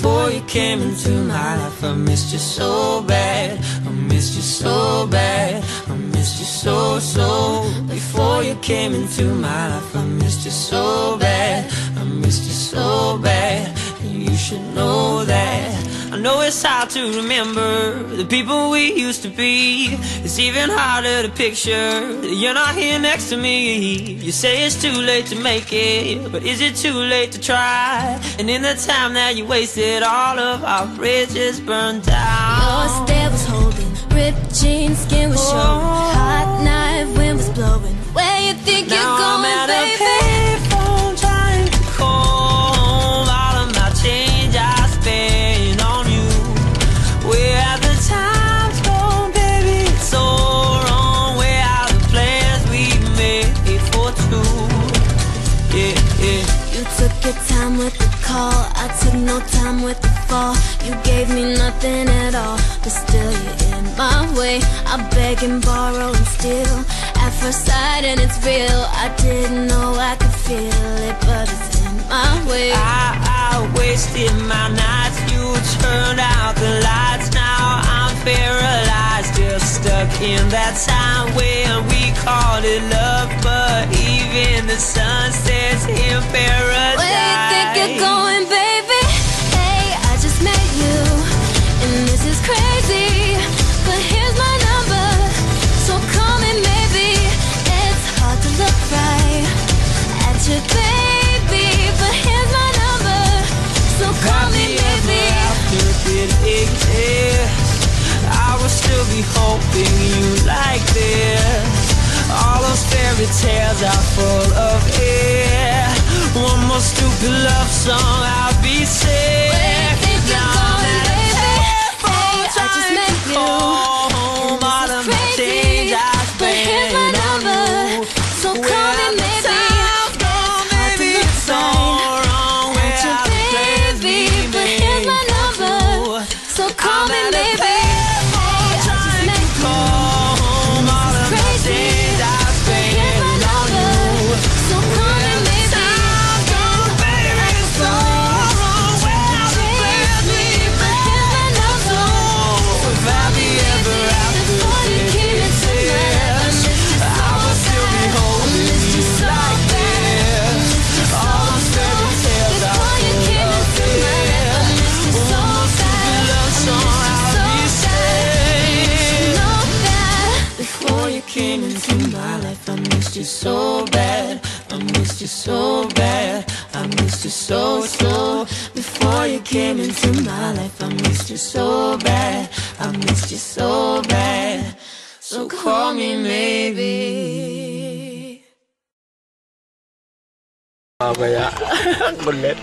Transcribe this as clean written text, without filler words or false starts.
Before you came into my life, I missed you so bad. I missed you so bad. I missed you so, so. Before you came into my life, I missed you so bad. I missed you so bad. And you should know that. I know it's hard to remember the people we used to be. It's even harder to picture that you're not here next to me. You say it's too late to make it, but is it too late to try? And in the time that you wasted, all of our bridges burned down. Your stare was holding, ripped jeans, skin was showing, hot night, wind was blowing. Where you think now you're going, I'm at baby? a payphone trying to call home. All of my change I spent on you. Where have the times gone, baby? It's so wrong. Where are the plans we made for two? Yeah, yeah. You took your time with the call, I took no time with the fall. You gave me nothing at all, but still you're in my way. I beg and borrow and steal at first sight, and it's real. I didn't know I could feel it, but it's in my way. I wasted my nights, you turned out the lights. Now I'm paralyzed, just stuck in that time when we called it love. But even the sun sets in paradise. Where you think you're going, baby? Hey, I just met you, and this is crazy, but here's my number, so call me maybe. It's hard to look right at you, baby, but here's my number, so call me maybe. After it exists, I will still be hoping you like this. All those fairy tales are full of air. One more stupid love song, I'll be sick. Where you think you're going, baby? Hey, I just met you, home. All of my crazy, change I but here's my spent on number, you. so call me maybe. Time's gone, baby, it's so wrong. Where At you, are the plans we baby, but here's my made number, for two? so call me I'm at a maybe. payphone Hey, I just trying met to you, call home. All of my crazy, change I but here's my spent on number, you. so call me maybe. Time's gone, baby, it's so wrong. Where are the plans we made for two? If I be ever after this, I will still be holding you like this. All those fairy tales are full of fear. One more stupid love song, I'll be saying. Before you came into my life, I missed you so bad. I missed you so bad. I missed you so, so. Before you came into my life, I missed you so bad. I missed you so bad. So call me maybe. Kaya, kulit.